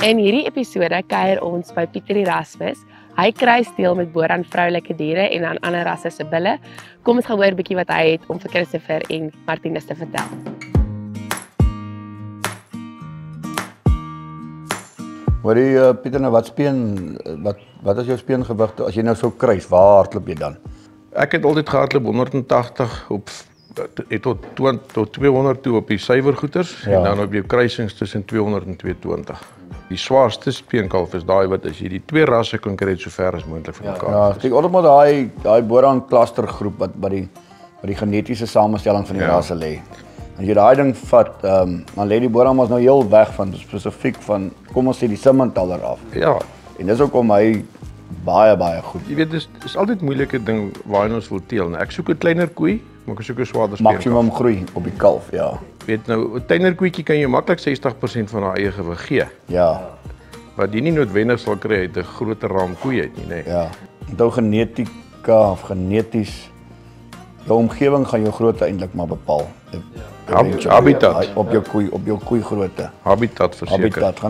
In hierdie episode kuier ons by Pieter Erasmus. Hy kry steel met Boran vroulike diere en dan ander rasse se bulle. Kom ons gaan hoor 'n bietjie wat hy het om vir Christopher en Martinus te vertel. Hoorie Pieter, nou wat is jou speengewig as jy nou sou kruis? Waar hardloop jy dan? Ek het altyd gehardloop 180 op tot 200 toe op die suiwergoeters en dan op jou kruisings tussen 200 en 220. Die zwaarste speenkalf is daai wat as jy die twee rasse kan kry so ver as moontlik van mekaar. Ja, ek dink maar daai Boran clustergroep wat by die genetiese samestelling van die rasse lê. As jy daai ding vat, dan lê die Boran ons nou heel weg van spesifiek van kom ons sê die Simmentaler af. Ja. En dis hoekom hy baie goed. Jy weet dis altyd moeilike ding waarheen ons wil teel. Ek soek 'n kleiner koei, maar ek soek 'n swaarder speenkalf. Maksimum groei op die kalf, ja. Weet nou, 'n kleiner koetjie kan jy maklik 60% van haar eie gewig gee. Ja. Wat jy nie noodwendig sal kry uit 'n groter raam koei uit nie, nê. Ja. Onthou genetika of geneties jou omgewing gaan jou grootte eintlik maar bepaal. Habitat op jou koei grootte. Habitat verseker. Habitat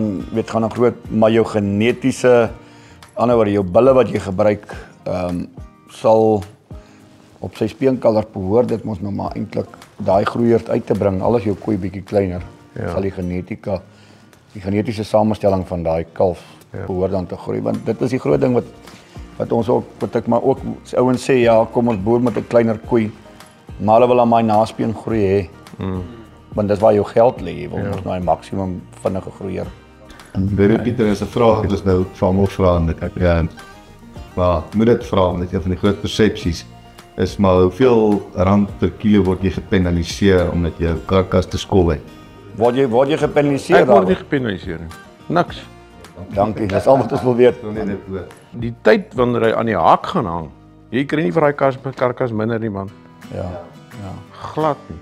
gaan 'n groot, maar jou genetiese anderswoorde jou bulle wat jy gebruik sal op sy speenkalf behoort dit mos nou maar eintlik daai groeiers uit te bring. Al is jou koei bietjie kleiner, sal die genetiese samestelling van daai kalf behoort dan te groei. Want dit is die groot ding wat ons ook wat ek maar ook ouens sê ja, kom ons boer met 'n kleiner koei, maar hulle wil aan my naspeen groei hê. Want dis waar jou geld lê, jy wil mos nou 'n maksimum vinnige groeier. En Pieter is 'n vraag wat ons nou van almal vra en ek maar moet dit vra want dit een van die groot persepsies is maar hoeveel rand per kilo word jy gepenaliseer omdat jy jou karkas te skol het. Word jy gepenaliseer? Ek word nie gepenaliseer nie. Niks. Dankie, dis al wat ons wil weet. Die tyd wanneer hy aan die haak gaan hang, jy kry nie vir daai karkas minder nie man. Ja. Glad nie.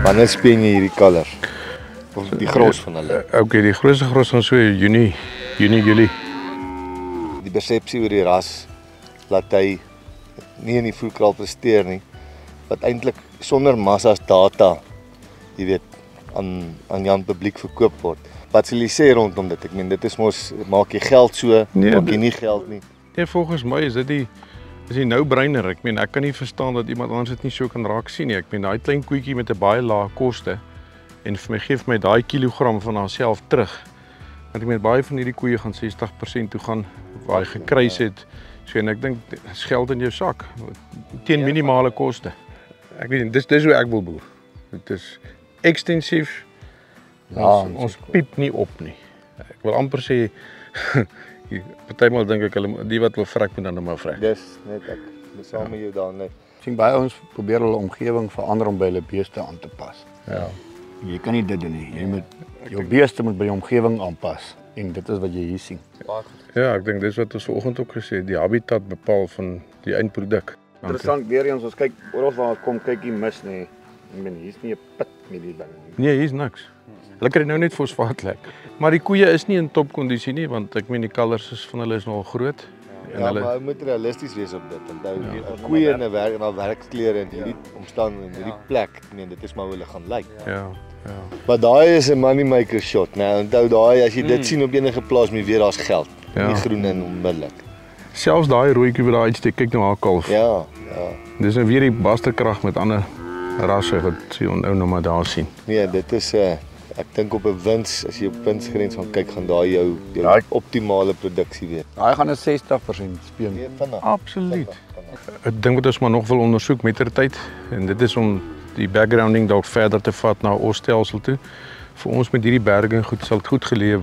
Wanneer speen jy hierdie kalvers? Of die gros van hulle? Okay, die grootste gros van so Junie, Julie. Die persepsie oor die ras laat hy nie in die voerkraal presteer nie, wat eintlik sonder massas data, jy weet, aan Jan publiek verkoop word. Wat sal jy sê rondom dit? Ek meen dit is mos maak jy geld so, maak jy nie geld nie. Nee, volgens my is dit die no-brainer. Ek meen ek kan nie verstaan dat iemand anders dit nie so kan raak sien nie. Ek meen daai klein koetjie met 'n baie lae koste en vir my gee my daai kilogram van haarself terug. Want ek meen baie van hierdie koeie gaan 60% toe gaan waar hy gekruis het. So en ek dink dis geld in jou sak teen minimale koste. Ek weet dis hoe ek wil boer. Dit is ekstensief. Ons piep nie op nie. Ek wil amper sê partymal dink ek hulle die wat wil vrek moet dan nou maar vrek. Dis net ek saam met jou daar net. Ek sien baie ouens probeer hulle omgewing verander om by hulle beeste aan te pas. Ja. Jy kan nie dit doen nie. Jy moet jou beeste moet by jou omgewing aanpas en dit is wat jy hier sien. Ja, ek dink dis wat ons vanoggend ook gesê het, die habitat bepaal van die eindproduk. Interessant weer eens ons kyk oral waar ons kom kyk jy mis nê. Ek meen hier's nie 'n put met die ding nie. Nee, hier's niks. Hulle kry nou net fosfaat lek. Maar die koeie is nie in topkondisie nie want ek meen die kalvers van hulle is nogal groot. En hulle maar moet realisties wees op dit. Onthou, 'n koeie in 'n werksklere in hierdie omstandighede in hierdie plek, ek meen dit is maar hoe hulle gaan lyk. Ja. Maar daai is 'n money maker shot, né? Onthou daai as jy dit sien op enige plaas, moet jy weet daar's geld. Nie groen en onmiddellik. Selfs daai rooitjie wat daar uitsteek, kyk nou haar kalf. Ja. Dis nou weer die basterkrag met ander rasse wat jy nou nog maar daar sien. Nee, dit is ek dink op 'n wins, as jy op winsgrens gaan kyk, gaan daai jou optimale produksie wees. Daai gaan 'n 60% speen. Nee, vinnig. Absoluut. 'n Ding wat ons maar nog wil ondersoek mettertyd en dit is om die backgrounding dalk verder te vat na osstelsel toe. Vir ons met hierdie berging sal dit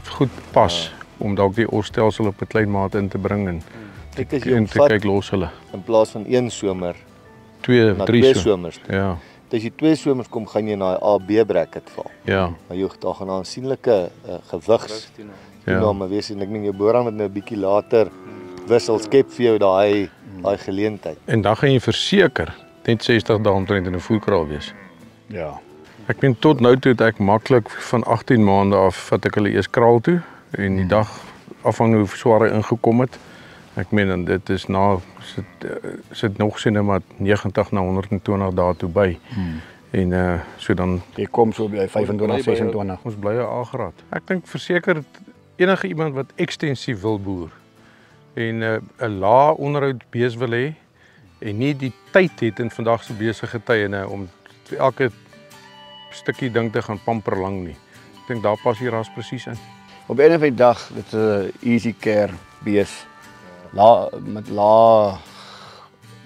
goed pas om dalk die osstelsel op 'n klein maat in te bring en te kyk los hulle. In plaas van een somer, 2-3 somers. Ja. As jy 2 somers kom, gaan jy na 'n A/B bracket val. Ja. Maar jy gaan 'n aansienlike gewigs toename wees en ek meen jou Boran met nou 'n bietjie later wissel skep vir jou daai geleentheid. En dan gaan jy verseker net 60 dae omtrent in 'n voerkraal wees. Ja. Ek meen tot nou toe het ek maklik van 18 maande af vat ek hulle eers kraal toe en die dag afhang hoe swaar hy ingekom het, Ek meen en dit is sit nog sien maar 90 na 120 dae toe by. En so dan Jy kom so by 25, 26. ons bly 'n A-graad. Ek dink verseker enige iemand wat ekstensief wil boer en 'n lae onderhoud bees wil hê en nie die tyd het in vandag se besige tye om vir elke stukkie ding te gaan pamper lang nie. Ek dink daar pas die ras presies in. Op 'n einde van die dag, dit is 'n easy care bees. Met lae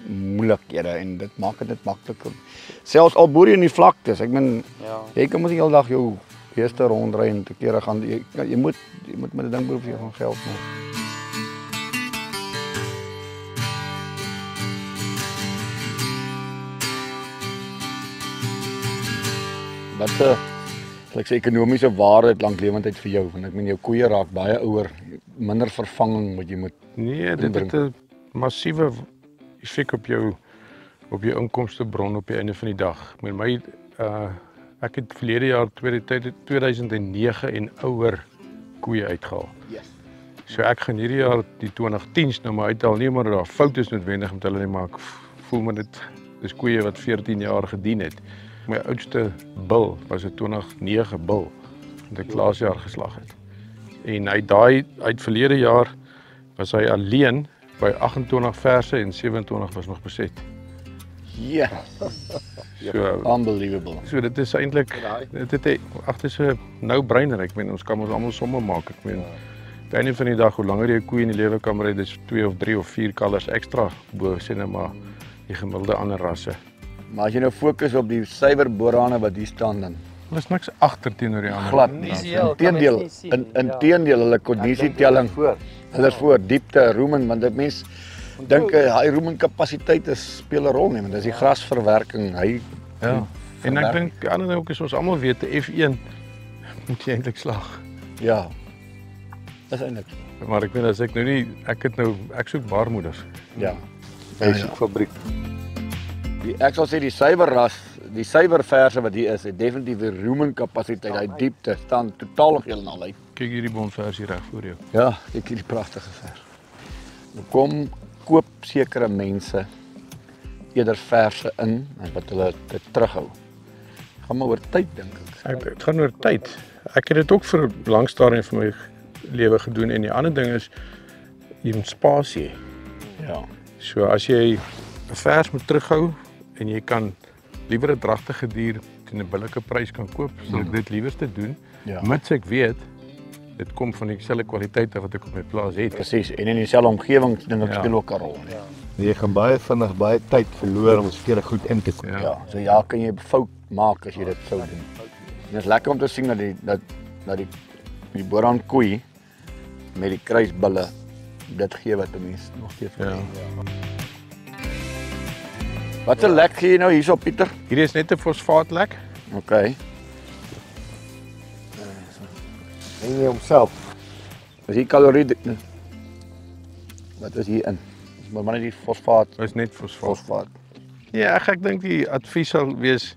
moeilikhede en dit maak dit net makliker. Selfs al boer jy in die vlaktes, ek meen jy kan mos die hele dag jou beeste rondry en te kere gaan jy moet met 'n ding boer vir jou van geld maak. Wat ek sê ekonomiese waarde het lanklewendheid vir jou, want ek meen jou koeie raak baie ouer, minder vervanging wat jy moet. Nee, dit het 'n massiewe effek op jou inkomstebron op die einde van die dag. Met my ek het verlede jaar 2009 en ouer koeie uitgehaal. So ek gaan hierdie jaar die 2010s nou maar uithaal, nie maar daar foute is noodwendig met hulle nie, maar ek voel maar dit is koeie wat 14 jaar gedien het. My oudste bil was 'n 2009 bil wat ek laas jaar geslag het. En uit verlede jaar was hy alleen by 28 verse en 27 was nog beset. Ja. So unbelievable. So dit is eintlik dit is 'n no-brainer. Ek meen ons kan ons almal somme maak. Ek meen op die einde van die dag hoe langer jy koeie in die lewe kan bly, dis 2 of 3 of 4 kalvers ekstra bo sê net maar die gemiddelde ander rasse. Maar as jy nou fokus op die suiwer boerhane wat hier staan dan Hulle is niks agter teenoor die ander. glad nie. Inteendeel hulle kondisietelling. Hulle is voor diepte, roemen, want dit mens dink hy roemen kapasiteit speel 'n rol nie, want dis die grasverwerking. Ja. En ek dink ander ding ook is ons almal weet F1 moet jy eintlik slag. Ja. Dis eintlik. Maar ek weet as ek nou nie ek soek baarmoeders. Ja. Hy soek fabriek. Ek sal sê die suiwer die suiwerverse wat hier is, het definitief die roemen kapasiteit, hy diepte staan totaal heeltemal uit. Kyk hierdie bonversie reg voor jou. Ja, kyk hierdie pragtige vers. Nou kom koop sekere mense eerder verse in as wat hulle dit terughou. Gaan maar oor tyd dink ek. Dit gaan oor tyd. Ek het dit ook vir 'n lang stadium van my lewe gedoen en die ander ding is jy moet spasie. Ja. So as jy 'n vers moet terughou en jy kan liewer 'n dragtige dier teen 'n billike prys kan koop, sal ek dit liewerste doen. Ja. Mits ek weet dit kom van dieselfde kwaliteite wat ek op my plaas het. Presies, en in dieselfde omgewing dink ek speel ook 'n rol. Jy gaan baie vinnig baie tyd verloor om seker goed in te kom. Ja, so kan jy fout maak as jy dit sou doen. En dit is lekker om te sien dat die boerhaan koei met die kruisbulle dit gee wat 'n mens nog steeds wil hê. Wat 'n lek gee jy nou hierso Pieter? Hierdie is net 'n fosfaatlek. OK. En nie homself. Is hier kalorie wat is hier in? Maar net die fosfaat. Dit is net Fosfaat. Ja, ek dink die advies sal wees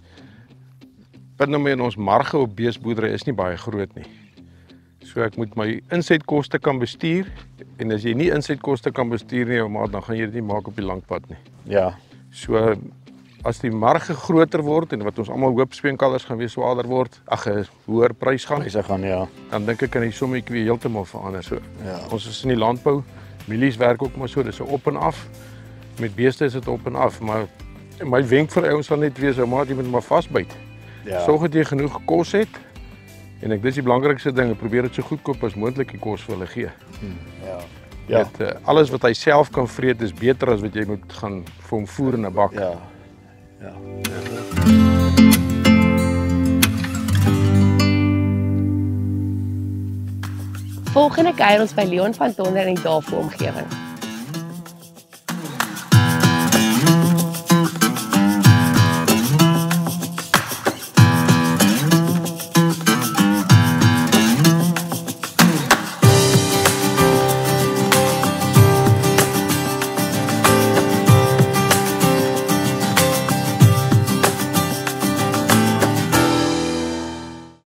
binne ons marge op beesboerdery is nie baie groot nie. So ek moet my insetkoste kan bestuur en as jy nie insetkoste kan bestuur nie, maar dan gaan jy dit nie maak op die lang pad nie. Ja. So as die marge groter word en wat ons almal hoop speenkalvers gaan weer swaarder word, 'n hoër prys gaan, Pryse gaan ja. dan dink ek kan die sommetjie weer heeltemal verander. So Ja. ons is in die landbou, mielies werk ook maar so, dis 'n op en af. Met beeste is dit op en af, maar my wenk vir ouens sal net wees, maar jy moet maar vasbyt. Ja. Sorg dat jy genoeg kos het. En ek dis die belangrikste ding, probeer dit so goedkoop as moontlik die kos vir hulle gee. Ja. Dit alles wat hy self kan vreet is beter as wat jy moet gaan vir hom voer in 'n bak. Ja. Ja. Volgende keer ons by Leon van Tonder in die Davos omgewing.